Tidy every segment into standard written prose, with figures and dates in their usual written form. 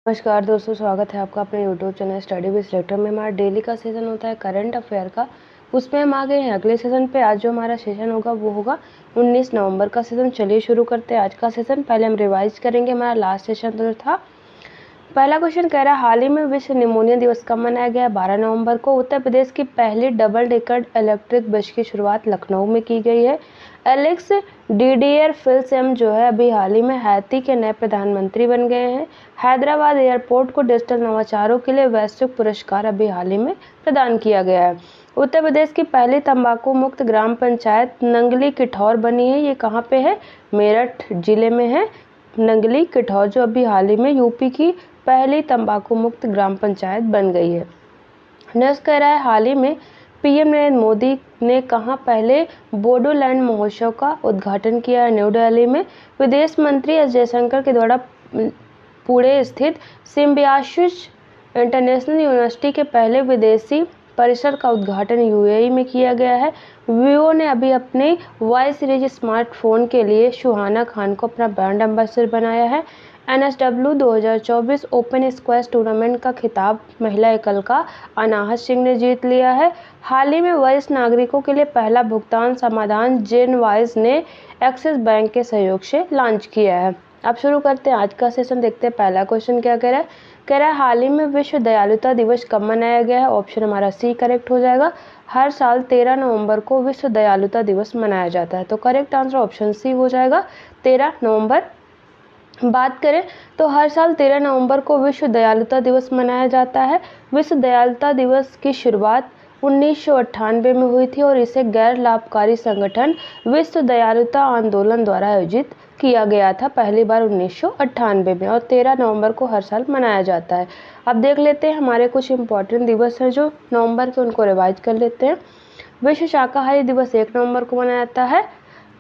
नमस्कार दोस्तों, स्वागत है आपका अपने YouTube channel study with selector में। हमारा डेली का सेशन होता है करंट अफेयर का, उसमें हम आ गए हैं अगले सेशन पे। आज जो हमारा सेशन होगा वो होगा 19 नवंबर का सेशन। चलिए शुरू करते हैं आज का सेशन। पहले हम रिवाइज करेंगे हमारा लास्ट सेशन जो था। पहला क्वेश्चन कह रहा है हाल ही में विश्व निमोनिया दिवस कब मनाया गया? 12 नवंबर को। उत्तर प्रदेश की पहली डबल डेकर इलेक्ट्रिक बस की शुरुआत लखनऊ में की गई है। एलेक्स डीडीएर फिल्सेम जो है अभी हाल ही में हैती के नए प्रधानमंत्री बन गए हैं। हैदराबाद एयरपोर्ट को डिजिटल नवाचारों के लिए वैश्विक पुरस्कार अभी हाल ही में प्रदान किया गया है। उत्तर प्रदेश की पहली तंबाकू मुक्त ग्राम पंचायत नंगली किठौर बनी है। ये कहाँ पे है? मेरठ जिले में है नंगली किठौर, जो अभी हाल ही में यूपी की पहली तंबाकू मुक्त ग्राम पंचायत बन गई है। नेक्स्ट कह रहा है हाल ही में पीएम नरेंद्र मोदी ने कहाँ पहले बोडोलैंड महोत्सव का उद्घाटन किया है? न्यू दिल्ली में। विदेश मंत्री एस जयशंकर के द्वारा पुणे स्थित सिम्बियोसिस इंटरनेशनल यूनिवर्सिटी के पहले विदेशी परिसर का उद्घाटन यूएई में किया गया है। वीवो ने अभी अपने वाई सीरीज स्मार्टफोन के लिए सुहाना खान को अपना ब्रांड एम्बेसडर बनाया है। NSW 2024 ओपन स्क्वैश टूर्नामेंट का खिताब महिला एकल का अनाहत सिंह ने जीत लिया है। हाल ही में वरिष्ठ नागरिकों के लिए पहला भुगतान समाधान जेनवाइज ने एक्सिस बैंक के सहयोग से लॉन्च किया है। अब शुरू करते हैं आज का सेशन। देखते हैं पहला क्वेश्चन क्या कह रहा है। कह रहा है हाल ही में विश्व दयालुता दिवस कब मनाया गया है? ऑप्शन हमारा सी करेक्ट हो जाएगा। हर साल 13 नवंबर को विश्व दयालुता दिवस मनाया जाता है, तो करेक्ट आंसर ऑप्शन सी हो जाएगा, 13 नवंबर। बात करें तो हर साल 13 नवंबर को विश्व दयालुता दिवस मनाया जाता है। विश्व दयालुता दिवस की शुरुआत 1998 में हुई थी और इसे गैर लाभकारी संगठन विश्व दयालुता आंदोलन द्वारा आयोजित किया गया था पहली बार 1998 में, और 13 नवंबर को हर साल मनाया जाता है। अब देख लेते हैं हमारे कुछ इंपॉर्टेंट दिवस हैं जो नवंबर के, उनको रिवाइज कर लेते हैं। विश्व शाकाहारी दिवस 1 नवंबर को मनाया जाता है।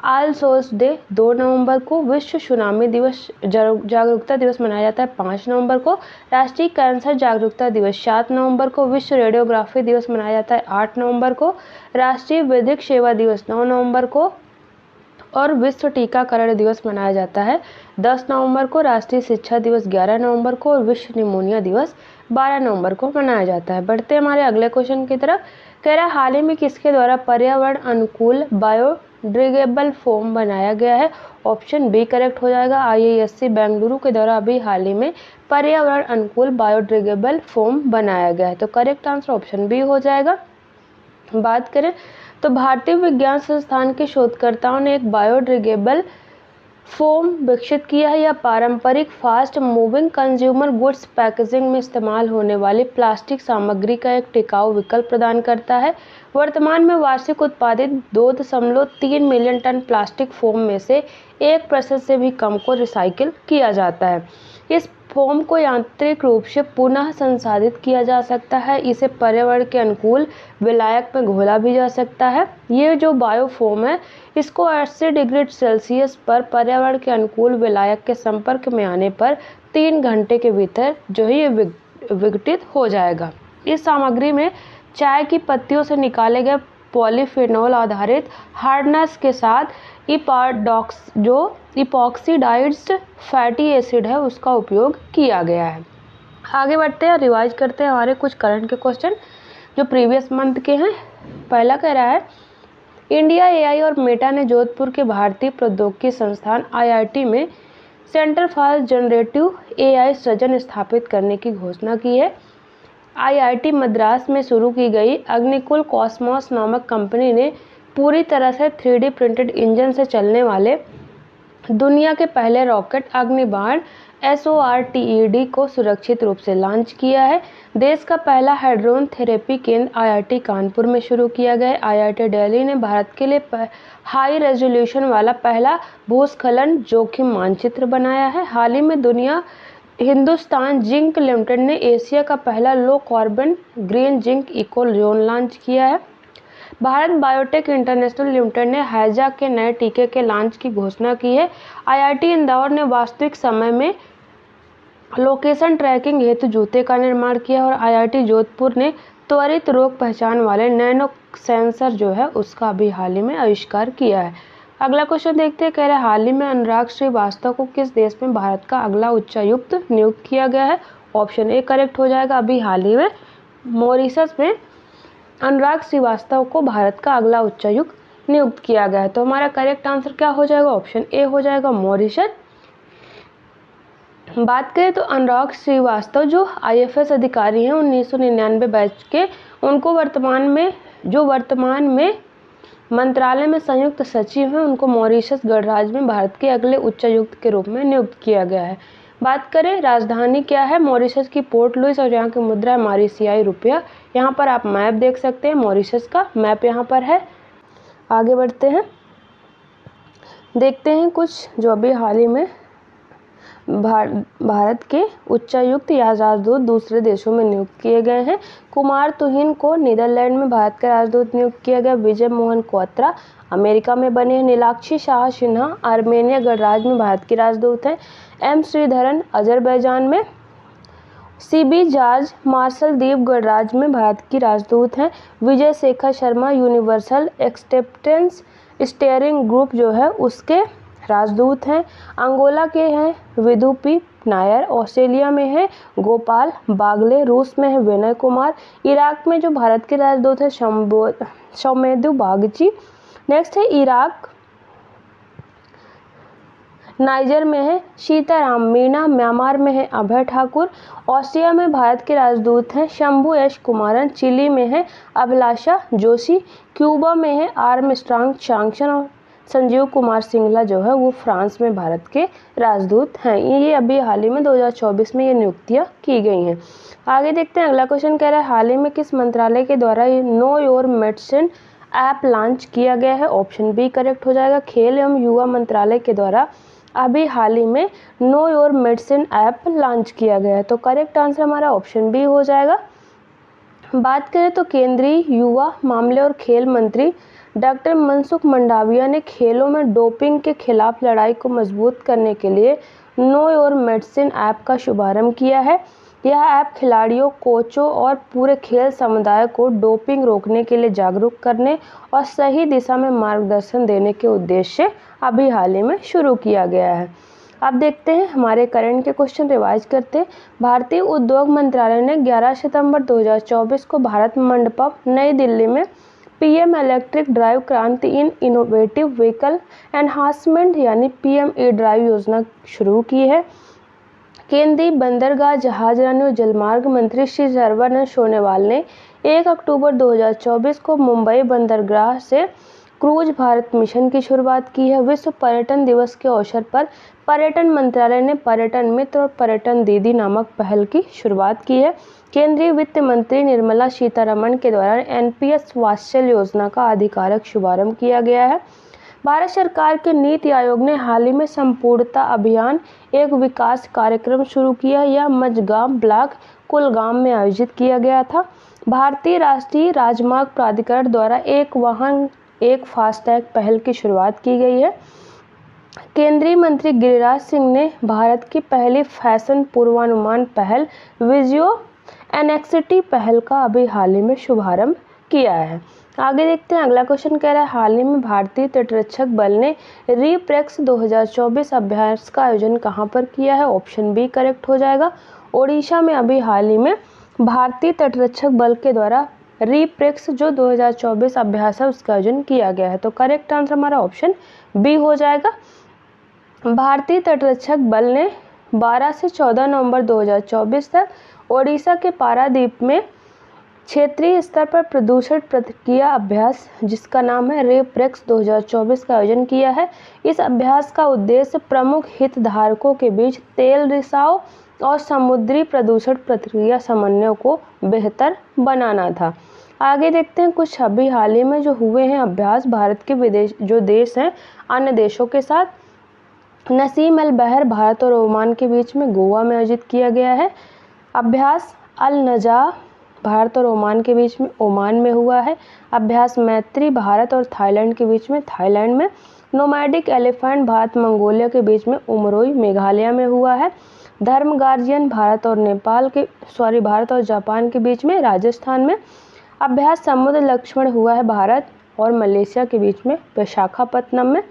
ऑल सोल्स डे 2 नवंबर को। विश्व सुनामी दिवस जागरूकता दिवस मनाया जाता है 5 नवंबर को। राष्ट्रीय कैंसर जागरूकता दिवस 7 नवंबर को। विश्व रेडियोग्राफी दिवस मनाया जाता है 8 नवंबर को। राष्ट्रीय विधिक सेवा दिवस 9 नवंबर को और विश्व टीकाकरण दिवस मनाया जाता है 10 नवंबर को। राष्ट्रीय शिक्षा दिवस 11 नवंबर को और विश्व निमोनिया दिवस 12 नवंबर को मनाया जाता है। बढ़ते हैं हमारे अगले क्वेश्चन की तरफ। कह रहा है हाल ही में किसके द्वारा पर्यावरण अनुकूल बायोडिग्रेडेबल फोम बनाया गया है? ऑप्शन बी करेक्ट हो जाएगा। IISc बेंगलुरु के द्वारा अभी हाल ही में पर्यावरण अनुकूल बायोडिग्रेडेबल फोम बनाया गया है, तो करेक्ट आंसर ऑप्शन बी हो जाएगा। बात करें तो भारतीय विज्ञान संस्थान के शोधकर्ताओं ने एक बायोडिग्रेडेबल फोम विकसित किया है। यह पारंपरिक fast moving consumer goods packaging में इस्तेमाल होने वाली प्लास्टिक सामग्री का एक टिकाऊ विकल्प प्रदान करता है। वर्तमान में वार्षिक उत्पादित 2.3 मिलियन टन प्लास्टिक फोम में से 1% से भी कम को रिसाइकिल किया जाता है। इस फोम को यांत्रिक रूप से पुनः संसाधित किया जा सकता है। इसे पर्यावरण के अनुकूल विलायक में घोला भी जा सकता है। ये जो बायोफोम है इसको 80 डिग्री सेल्सियस पर पर्यावरण के अनुकूल विलायक के संपर्क में आने पर 3 घंटे के भीतर जो है ये विघटित हो जाएगा। इस सामग्री में चाय की पत्तियों से निकाले गए पॉलीफेनॉल आधारित हार्डनेस के साथ इपॉक्सीडाइज्ड फैटी एसिड है उसका उपयोग किया गया है। आगे बढ़ते हैं, रिवाइज करते हैं हमारे कुछ करंट के क्वेश्चन जो प्रीवियस मंथ के हैं। पहला कह रहा है इंडिया AI और मेटा ने जोधपुर के भारतीय प्रौद्योगिकी संस्थान IIT में सेंटर फॉर जनरेटिव AI सृजन स्थापित करने की घोषणा की है। IIT मद्रास में शुरू की गई अग्निकुल कॉस्मोस नामक कंपनी ने पूरी तरह से 3D प्रिंटेड इंजन से चलने वाले दुनिया के पहले रॉकेट अग्निबाण SORTED को सुरक्षित रूप से लॉन्च किया है। देश का पहला हाइड्रोजन थेरेपी केंद्र IIT कानपुर में शुरू किया गया है। IIT दिल्ली ने भारत के लिए हाई रेजोल्यूशन वाला पहला भूस्खलन जोखिम मानचित्र बनाया है। हाल ही में हिंदुस्तान जिंक लिमिटेड ने एशिया का पहला low carbon green zinc eco zone launch किया है। भारत बायोटेक इंटरनेशनल लिमिटेड ने हैजा के नए टीके के लॉन्च की घोषणा की है। IIT इंदौर ने वास्तविक समय में लोकेशन ट्रैकिंग हेतु जूते का निर्माण किया और IIT जोधपुर ने त्वरित रोग पहचान वाले नैनो सेंसर जो है उसका भी हाल ही में आविष्कार किया है। अगला क्वेश्चन देखते हैं, कह रहे हाल ही में अनुराग श्रीवास्तव को किस देश में भारत का अगला उच्चायुक्त नियुक्त किया गया है। ऑप्शन ए करेक्ट हो जाएगा। अभी हाल ही में मॉरिशस में अनुराग श्रीवास्तव को भारत का अगला उच्चायुक्त नियुक्त किया गया है। तो हमारा करेक्ट आंसर क्या हो जाएगा, ऑप्शन ए हो जाएगा, मॉरिशस। बात करें तो अनुराग श्रीवास्तव जो IFS अधिकारी हैं 1999 बैच के, उनको वर्तमान में मंत्रालय में संयुक्त सचिव हैं, उनको मॉरिशस गणराज्य में भारत के अगले उच्चायुक्त के रूप में नियुक्त किया गया है। बात करें राजधानी क्या है मॉरिशस की, पोर्ट लुइस, और यहाँ की मुद्रा है मॉरिशियाई रुपया। यहाँ पर आप मैप देख सकते हैं, मॉरिशस का मैप यहाँ पर है। आगे बढ़ते हैं, देखते हैं कुछ जो अभी हाल ही में भारत के उच्चायुक्त या राजदूत दूसरे देशों में नियुक्त किए गए हैं। कुमार तुहिन को नीदरलैंड में भारत का राजदूत नियुक्त किया गया। विजय मोहन क्वात्रा अमेरिका में बने हैं। नीलाक्षी शाह सिन्हा आर्मेनिया गणराज्य में भारत की राजदूत हैं। एम श्रीधरन अजरबैजान में। CB जॉर्ज मार्शल द्वीप गणराज्य में भारत की राजदूत हैं। Vijay Shekhar Sharma universal acceptance steering group जो है उसके राजदूत हैं। अंगोला के हैं विदुपी नायर। ऑस्ट्रेलिया में है गोपाल बागले। रूस में है विनय कुमार। इराक में जो भारत के राजदूत है सौमेदु बागची। नेक्स्ट है इराक। नाइजर में है सीताराम मीणा। म्यांमार में है अभय ठाकुर। ऑस्ट्रिया में भारत के राजदूत हैं शंभू एस कुमारन। चिली में है अभिलाषा जोशी। क्यूबा में है आर्मस्ट्रांग चांगसन। और संजीव कुमार सिंगला जो है वो फ्रांस में भारत के राजदूत हैं। ये अभी हाल ही में 2024 में ये नियुक्तियां की गई हैं। आगे देखते हैं, अगला क्वेश्चन कह रहा है हाल ही में किस मंत्रालय के द्वारा know your medicine app launch किया गया है। ऑप्शन बी करेक्ट हो जाएगा। खेल एवं युवा मंत्रालय के द्वारा अभी हाल ही में know your medicine app launch किया गया है। तो करेक्ट आंसर हमारा ऑप्शन बी हो जाएगा। बात करें तो केंद्रीय युवा मामले और खेल मंत्री डॉक्टर मनसुख मंडाविया ने खेलों में डोपिंग के खिलाफ लड़ाई को मजबूत करने के लिए नो योर मेडिसिन ऐप का शुभारंभ किया है। यह ऐप खिलाड़ियों, कोचों और पूरे खेल समुदाय को डोपिंग रोकने के लिए जागरूक करने और सही दिशा में मार्गदर्शन देने के उद्देश्य से अभी हाल ही में शुरू किया गया है। अब देखते हैं हमारे करंट के क्वेश्चन रिवाइज करते हैं। भारतीय उद्योग मंत्रालय ने 11 सितंबर 2024 को भारत मंडपम नई दिल्ली में PM इलेक्ट्रिक ड्राइव क्रांति इन इनोवेटिव व्हीकल एनहांसमेंट यानी PME ड्राइव योजना शुरू की है। केंद्रीय बंदरगाह जहाजरानी और जलमार्ग मंत्री श्री सर्बानंद सोनोवाल ने 1 अक्टूबर 2024 को मुंबई बंदरगाह से क्रूज भारत मिशन की शुरुआत की है। विश्व पर्यटन दिवस के अवसर पर पर्यटन मंत्रालय ने पर्यटन मित्र और पर्यटन दीदी नामक पहल की शुरुआत की है। केंद्रीय वित्त मंत्री निर्मला सीतारमण के द्वारा NPS वात्सल्य योजना का आधिकारिक शुभारंभ किया गया है। भारत सरकार के नीति आयोग ने हाल ही में संपूर्णता अभियान एक विकास कार्यक्रम शुरू किया। यह मझगांव ब्लॉक कुलगाम में आयोजित किया गया था। भारतीय राष्ट्रीय राजमार्ग प्राधिकरण द्वारा एक वाहन एक फास्टैग पहल की शुरुआत की गई है। केंद्रीय मंत्री गिरिराज सिंह ने भारत की पहली फैशन पूर्वानुमान पहल विजियो एनेक्सिटी पहल का अभी हाल ही में शुभारंभ किया है। आगे देखते हैं, अगला क्वेश्चन कह रहा है हाल ही में भारतीय तटरक्षक बल ने रीप्रेक्स 2024 अभ्यास का आयोजन कहां पर किया है। ऑप्शन बी करेक्ट हो जाएगा। ओडिशा में अभी हाल ही में भारतीय तटरक्षक बल के द्वारा रीप्रेक्स जो 2024 अभ्यास है उसका आयोजन किया गया है। तो करेक्ट आंसर हमारा ऑप्शन बी हो जाएगा। भारतीय तटरक्षक बल ने 12 से 14 नवंबर 2024 तक ओडिशा के पारादीप में क्षेत्रीय स्तर पर प्रदूषण प्रतिक्रिया अभ्यास जिसका नाम है रीप्रेक्स 2024 का आयोजन किया है। इस अभ्यास का उद्देश्य प्रमुख हितधारकों के बीच तेल रिसाव और समुद्री प्रदूषण प्रतिक्रिया समन्वय को बेहतर बनाना था। आगे देखते हैं कुछ अभी हाल ही में जो हुए हैं अभ्यास भारत के विदेश जो देश हैं अन्य देशों के साथ। नसीम अल बहर भारत और ओमान के बीच में गोवा में आयोजित किया गया है। अभ्यास अल नजा भारत और ओमान के बीच में ओमान में हुआ है। अभ्यास मैत्री भारत और थाईलैंड के बीच में थाईलैंड में। नोमैडिक एलिफेंट भारत मंगोलिया के बीच में उमरोई मेघालय में हुआ है। धर्म गार्जियन भारत और जापान के बीच में राजस्थान में। अभ्यास समुद्र लक्ष्मण हुआ है भारत और मलेशिया के बीच में विशाखापत्तनम में।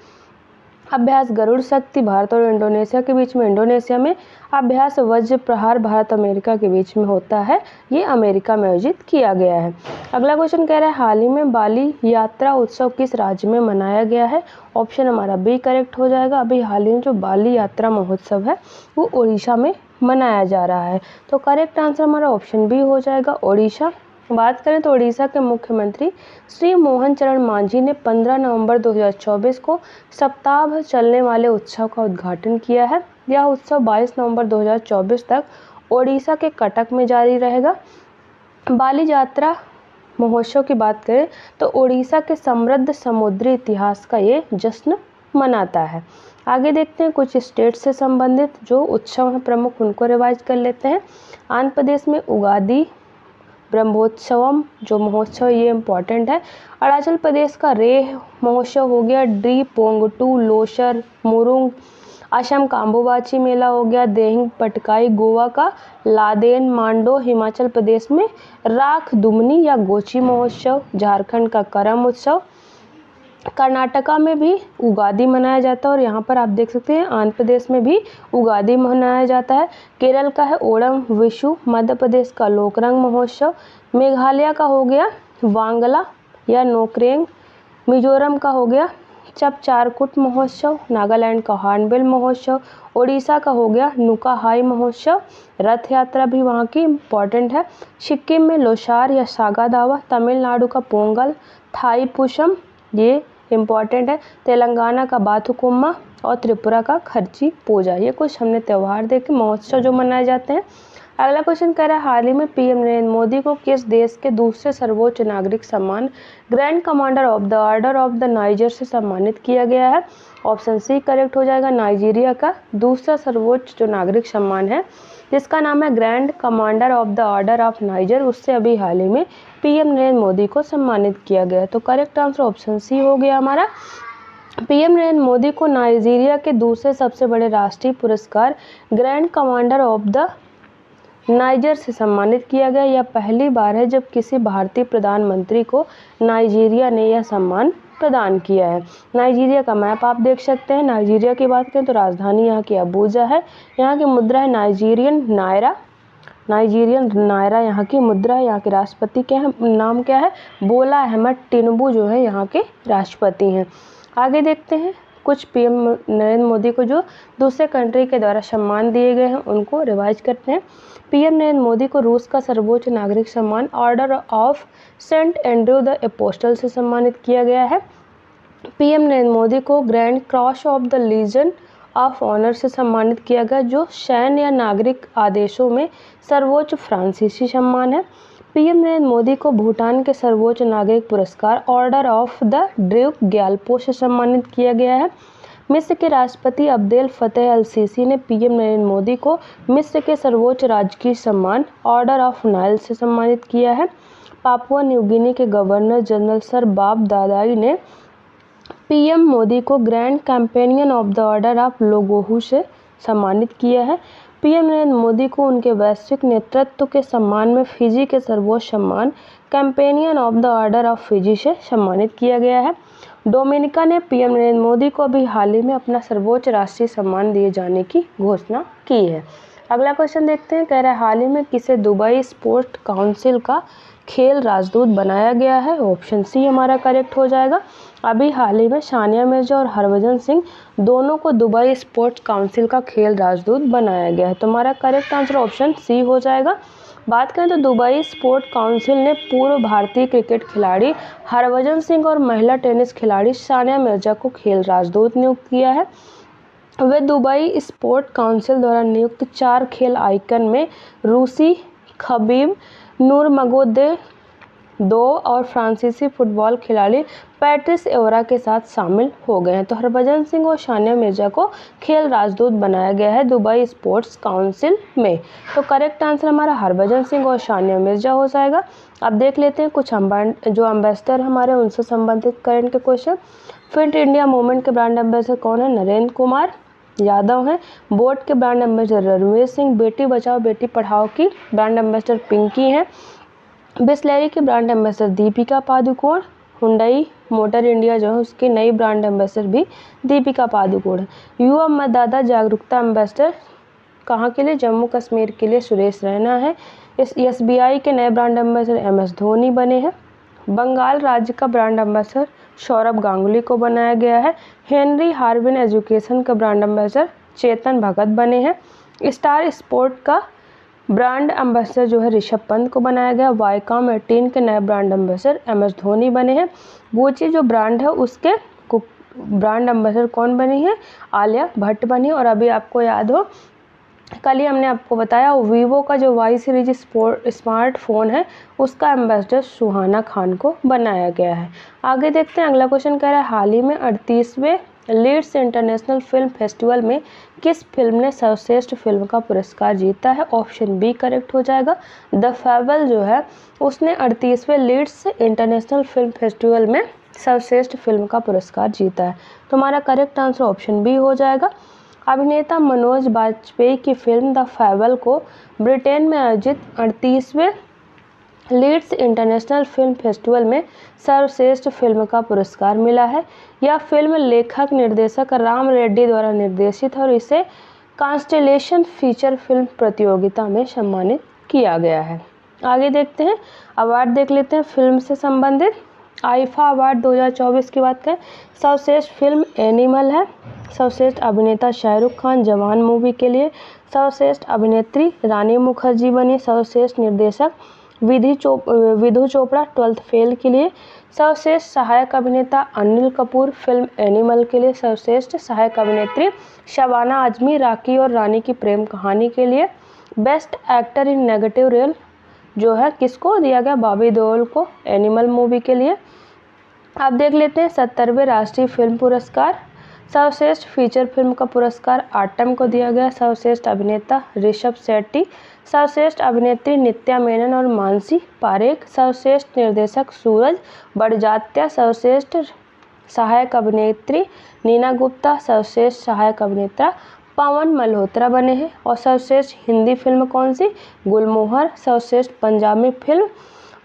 अभ्यास गरुड़ शक्ति भारत और इंडोनेशिया के बीच में, इंडोनेशिया में अभ्यास वज्र प्रहार भारत अमेरिका के बीच में होता है, ये अमेरिका में आयोजित किया गया है। अगला क्वेश्चन कह रहा है हाल ही में बाली यात्रा उत्सव किस राज्य में मनाया गया है? ऑप्शन हमारा बी करेक्ट हो जाएगा। अभी हाल ही में जो बाली यात्रा महोत्सव है वो उड़ीसा में मनाया जा रहा है, तो करेक्ट आंसर हमारा ऑप्शन बी हो जाएगा, उड़ीसा। बात करें तो उड़ीसा के मुख्यमंत्री श्री मोहन चरण मांझी ने 15 नवंबर 2024 को सप्ताह भर चलने वाले उत्सव का उद्घाटन किया है। यह उत्सव 22 नवंबर 2024 तक ओडिशा के कटक में जारी रहेगा। बाली यात्रा महोत्सव की बात करें तो ओडिशा के समृद्ध समुद्री इतिहास का ये जश्न मनाता है। आगे देखते हैं कुछ स्टेट से संबंधित जो उत्सव हैं प्रमुख, उनको रिवाइज कर लेते हैं। आंध्र प्रदेश में उगादी ब्रह्मोत्सवम जो महोत्सव ये इम्पॉर्टेंट है। अरुणाचल प्रदेश का रेह महोत्सव हो गया, ड्री पोंगटू लोसर मुरुंग। असम का अंबुबाची मेला हो गया, देहिंग पटकाई। गोवा का लादेन मांडो। हिमाचल प्रदेश में राख दुमनी या गोची महोत्सव। झारखंड का करम उत्सव। कर्नाटका में भी उगादी मनाया जाता है और यहाँ पर आप देख सकते हैं आंध्र प्रदेश में भी उगादी मनाया जाता है। केरल का है ओणम विशु। मध्य प्रदेश का लोकरंग महोत्सव। मेघालय का हो गया वांगला या नोक्रेंग। मिजोरम का हो गया चपचारकुट महोत्सव। नागालैंड का हॉर्नबिल महोत्सव। उड़ीसा का हो गया नुकाहाई महोत्सव। रथ यात्रा भी वहाँ की इम्पॉर्टेंट है। सिक्किम में लोसार या सागा दावा। तमिलनाडु का पोंगल। थाईपुसम ये इम्पॉर्टेंट है। तेलंगाना का बाथुकुम्मा और त्रिपुरा का खर्ची पूजा। ये कुछ हमने त्यौहार देखे महोत्सव जो मनाए जाते हैं। अगला क्वेश्चन कह रहा है हाल ही में पीएम नरेंद्र मोदी को किस देश के दूसरे सर्वोच्च नागरिक सम्मान grand commander of the order of the niger से सम्मानित किया गया है? ऑप्शन सी करेक्ट हो जाएगा। नाइजीरिया का दूसरा सर्वोच्च जो नागरिक सम्मान है जिसका नाम है grand commander of the order of niger, उससे अभी हाल ही में पीएम नरेंद्र मोदी को सम्मानित किया गया। तो करेक्ट आंसर ऑप्शन सी हो गया हमारा। पीएम नरेंद्र मोदी को नाइजीरिया के दूसरे सबसे बड़े राष्ट्रीय पुरस्कार grand commander of the niger से सम्मानित किया गया। यह पहली बार है जब किसी भारतीय प्रधानमंत्री को नाइजीरिया ने यह सम्मान प्रदान किया है। नाइजीरिया का मैप आप देख सकते हैं। नाइजीरिया की बात करें तो राजधानी यहाँ की अबूजा है। यहाँ की मुद्रा है नाइजीरियन नायरा। नाइजीरियन नायरा यहाँ की मुद्रा है। यहाँ के राष्ट्रपति क्या है, नाम क्या है, बोला अहमद टिनुबू जो है यहाँ के राष्ट्रपति हैं। आगे देखते हैं कुछ पीएम नरेंद्र मोदी को जो दूसरे कंट्री के द्वारा सम्मान दिए गए हैं उनको रिवाइज करते हैं। पीएम नरेंद्र मोदी को रूस का सर्वोच्च नागरिक सम्मान Order of Saint Andrew the Apostle से सम्मानित किया गया है। पीएम नरेंद्र मोदी को Grand Cross of the Legion of Honour से सम्मानित किया गया जो सैन्य या नागरिक आदेशों में सर्वोच्च फ्रांसीसी सम्मान है। पीएम नरेंद्र मोदी को भूटान के सर्वोच्च नागरिक पुरस्कार order of the Duke Gyalpo से सम्मानित किया गया है। मिस्र के राष्ट्रपति अब्देल फतेह अल सीसी ने पीएम नरेंद्र मोदी को मिस्र के सर्वोच्च राजकीय सम्मान ऑर्डर ऑफ नाइल से सम्मानित किया है। पापुआ न्यू गिनी के गवर्नर जनरल सर बाब दादाई ने पीएम मोदी को grand companion of the order of लोगोहू से सम्मानित किया है। पीएम नरेंद्र मोदी को उनके वैश्विक नेतृत्व के सम्मान में फिजी के सर्वोच्च सम्मान companion of the order of Fiji से सम्मानित किया गया है। डोमिनिका ने पीएम नरेंद्र मोदी को अभी हाल ही में अपना सर्वोच्च राष्ट्रीय सम्मान दिए जाने की घोषणा की है। अगला क्वेश्चन देखते हैं, कह रहा है हाल ही में किसे दुबई स्पोर्ट काउंसिल का खेल राजदूत बनाया गया है? ऑप्शन सी हमारा करेक्ट हो जाएगा। अभी हाल ही में सानिया मिर्जा और हरभजन सिंह दोनों को दुबई स्पोर्ट्स काउंसिल का खेल राजदूत बनाया गया है, तो हमारा करेक्ट आंसर ऑप्शन सी हो जाएगा। बात करें तो दुबई स्पोर्ट काउंसिल ने पूर्व भारतीय क्रिकेट खिलाड़ी हरभजन सिंह और महिला टेनिस खिलाड़ी सानिया मिर्जा को खेल राजदूत नियुक्त किया है। वे दुबई स्पोर्ट काउंसिल द्वारा नियुक्त 4 खेल आइकन में रूसी खबीब नूरमगोदेव और फ्रांसीसी फुटबॉल खिलाड़ी पैट्रिस एवरा के साथ शामिल हो गए हैं। तो हरभजन सिंह और सानिया मिर्जा को खेल राजदूत बनाया गया है दुबई स्पोर्ट्स काउंसिल में, तो करेक्ट आंसर हमारा हरभजन सिंह और सानिया मिर्जा हो जाएगा। अब देख लेते हैं कुछ जो एम्बेसडर हमारे उनसे संबंधित करंट के क्वेश्चन। फिट इंडिया मूवमेंट के ब्रांड एम्बेसडर कौन है? नरेंद्र कुमार यादव हैं। बोट के ब्रांड एम्बेसडर रणवीर सिंह। बेटी बचाओ बेटी पढ़ाओ की ब्रांड एम्बेसडर पिंकी हैं। बिसलेरी के brand ambassador Deepika Padukone. Hyundai motor India जो है उसकी नई ब्रांड एम्बेसडर भी दीपिका पादुकोण है। युवा मतदाता जागरूकता एम्बेसडर कहाँ के लिए? जम्मू कश्मीर के लिए सुरेश रैना है। इस SBI के नए ब्रांड एम्बेसडर MS धोनी बने हैं। बंगाल राज्य का ब्रांड एम्बेसडर सौरभ गांगुली को बनाया गया है। हेनरी हार्विन एजुकेशन का ब्रांड एम्बेसडर चेतन भगत बने हैं। स्टार स्पोर्ट का ब्रांड एम्बेसडर जो है ऋषभ पंत को बनाया गया। वाईकॉम 18 के नए ब्रांड एम्बेसडर MS धोनी बने हैं। गुची जो ब्रांड है उसके ब्रांड एम्बेसडर कौन बनी है? आलिया भट्ट बनी। और अभी आपको याद हो कल ही हमने आपको बताया वीवो का जो Y सीरीज स्मार्टफोन है उसका एम्बेसडर सुहाना खान को बनाया गया है। आगे देखते हैं अगला क्वेश्चन कह रहा है हाल ही में 38वें लीड्स इंटरनेशनल फिल्म फेस्टिवल में किस फिल्म ने सर्वश्रेष्ठ फिल्म का पुरस्कार जीता है? ऑप्शन बी करेक्ट हो जाएगा। द फेबल जो है उसने 38वें लीड्स इंटरनेशनल फिल्म फेस्टिवल में सर्वश्रेष्ठ फिल्म का पुरस्कार जीता है। तो हमारा करेक्ट आंसर ऑप्शन बी हो जाएगा। अभिनेता मनोज बाजपेयी की फिल्म द फेबल को ब्रिटेन में आयोजित 38वें लीड्स इंटरनेशनल फिल्म फेस्टिवल में सर्वश्रेष्ठ फिल्म का पुरस्कार मिला है। यह फिल्म लेखक निर्देशक राम रेड्डी द्वारा निर्देशित है और इसे कॉन्स्टेलेशन फीचर फिल्म प्रतियोगिता में सम्मानित किया गया है। आगे देखते हैं अवार्ड देख लेते हैं फिल्म से संबंधित। आईफा अवार्ड 2024 की बात करें सर्वश्रेष्ठ फिल्म एनिमल है। सर्वश्रेष्ठ अभिनेता शाहरुख खान जवान मूवी के लिए। सर्वश्रेष्ठ अभिनेत्री रानी मुखर्जी बनी। सर्वश्रेष्ठ निर्देशक विधु चोपड़ा 12th फेल के लिए। सर्वश्रेष्ठ सहायक अभिनेता अनिल कपूर फिल्म एनिमल के लिए। सर्वश्रेष्ठ सहायक अभिनेत्री शबाना आजमी राखी और रानी की प्रेम कहानी के लिए। Best actor in negative role जो है किसको दिया गया? बॉबी देओल को एनिमल मूवी के लिए। आप देख लेते हैं 70वें राष्ट्रीय फिल्म पुरस्कार। सर्वश्रेष्ठ फीचर फिल्म का पुरस्कार आटम को दिया गया। सर्वश्रेष्ठ अभिनेता ऋषभ शेट्टी। सर्वश्रेष्ठ अभिनेत्री नित्या मेनन और मानसी पारेख। सर्वश्रेष्ठ निर्देशक सूरज बड़जात्या। सर्वश्रेष्ठ सहायक अभिनेत्री नीना गुप्ता। सर्वश्रेष्ठ सहायक अभिनेता पवन मल्होत्रा बने हैं। और सर्वश्रेष्ठ हिंदी फिल्म कौन सी? गुलमोहर। सर्वश्रेष्ठ पंजाबी फिल्म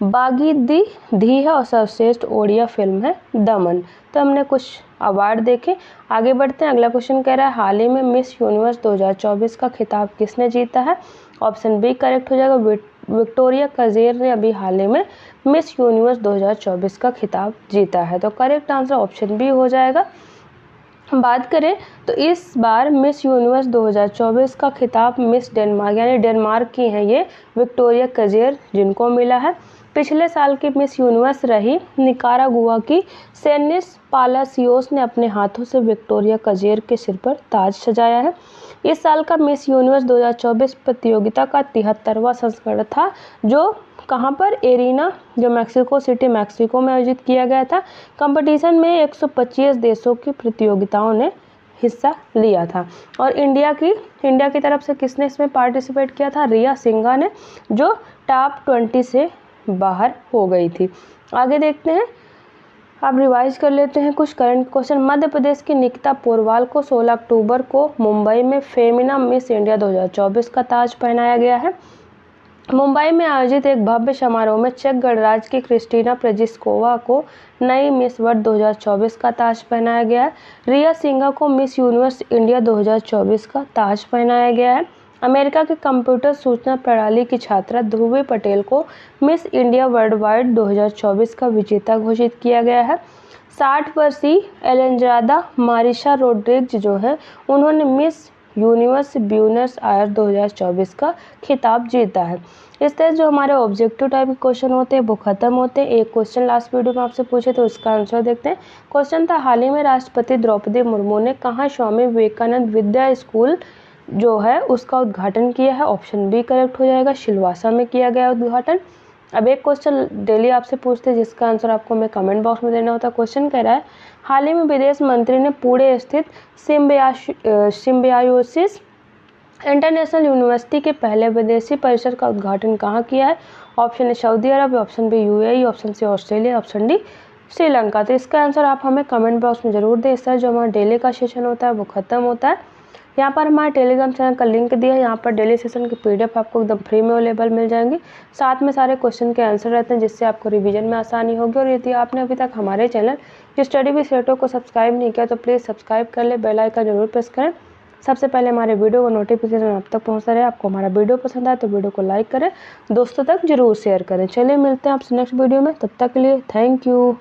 बागी धी है और सर्वश्रेष्ठ ओडिया फिल्म है दमन। तो हमने कुछ अवार्ड देखे। आगे बढ़ते हैं अगला क्वेश्चन कह रहा है हाल ही में मिस यूनिवर्स 2024 का खिताब किसने जीता है? ऑप्शन बी करेक्ट हो जाएगा। विक्टोरिया कजेर ने अभी हाल ही में मिस यूनिवर्स 2024 का खिताब जीता है। तो करेक्ट आंसर ऑप्शन बी हो जाएगा। बात करें तो इस बार मिस यूनिवर्स 2024 का खिताब मिस डेनमार्क यानी डेनमार्क की हैं ये विक्टोरिया कजेर जिनको मिला है। पिछले साल की मिस यूनिवर्स रही निकारागुआ की सेनिस पालासियोस ने अपने हाथों से विक्टोरिया कजेर के सिर पर ताज सजाया है। इस साल का मिस यूनिवर्स 2024 प्रतियोगिता का 73वां संस्करण था जो कहाँ पर? एरिना जो मैक्सिको सिटी मैक्सिको में आयोजित किया गया था। कंपटीशन में 125 देशों की प्रतियोगिताओं ने हिस्सा लिया था और इंडिया की तरफ से किसने इसमें पार्टिसिपेट किया था? रिया सिंघा ने जो टॉप 20 से बाहर हो गई थी। आगे देखते हैं अब रिवाइज कर लेते हैं कुछ करंट क्वेश्चन। मध्य प्रदेश की निकिता पोरवाल को 16 अक्टूबर को मुंबई में फेमिना मिस इंडिया 2024 का ताज पहनाया गया है। मुंबई में आयोजित एक भव्य समारोह में चेक गणराज्य की क्रिस्टीना प्रेजिस्कोवा को नई मिस वर्ल्ड 2024 का ताज पहनाया गया है। रिया सिंघा को मिस यूनिवर्स इंडिया 2024 का ताज पहनाया गया है। अमेरिका के कंप्यूटर सूचना प्रणाली की छात्रा ध्रुवी पटेल को मिस इंडिया वर्ल्ड वाइड 2024 का विजेता घोषित किया गया है। 60 वर्षीय एलेंड्रादा मारिशा रोड्रिग्ज जो है उन्होंने मिस यूनिवर्स ब्यूनस आयर्स 2024 का खिताब जीता है। इस तरह जो हमारे ऑब्जेक्टिव टाइप के क्वेश्चन होते हैं वो खत्म होते हैं। एक क्वेश्चन लास्ट वीडियो में आपसे पूछे तो इसका आंसर देखते हैं। क्वेश्चन था हाल ही में राष्ट्रपति द्रौपदी मुर्मू ने कहाँ स्वामी विवेकानंद विद्या स्कूल जो है उसका उद्घाटन किया है? ऑप्शन बी करेक्ट हो जाएगा। सिलवासा में किया गया उद्घाटन। अब एक क्वेश्चन डेली आपसे पूछते हैं जिसका आंसर आपको मैं कमेंट बॉक्स में देना होता है। क्वेश्चन कह रहा है हाल ही में विदेश मंत्री ने पुणे स्थित सिम्बायोसिस इंटरनेशनल यूनिवर्सिटी के पहले विदेशी परिसर का उद्घाटन कहाँ किया है? Option A Saudi Arab, option B UAE, option C Australia, option D Sri Lanka. तो इसका आंसर आप हमें कमेंट बॉक्स में जरूर दें। इस तरह जो हमारा डेली का सेशन होता है वो खत्म होता है। यहाँ पर हमारे टेलीग्राम चैनल का लिंक दिया है। यहाँ पर डेली सेशन की PDF आपको एकदम फ्री में अवेलेबल मिल जाएंगी। साथ में सारे क्वेश्चन के आंसर रहते हैं, जिससे आपको रिवीजन में आसानी होगी। और यदि आपने अभी तक हमारे चैनल स्टडी विद श्वेता को सब्सक्राइब नहीं किया तो प्लीज़ सब्सक्राइब कर ले, बेल आइकन जरूर प्रेस करें। सबसे पहले हमारे वीडियो को नोटिफिकेशन आप तक पहुँचता रहे। आपको हमारा वीडियो पसंद आए तो वीडियो को लाइक करें, दोस्तों तक जरूर शेयर करें। चलिए मिलते हैं आपसे नेक्स्ट वीडियो में, तब तक के लिए थैंक यू।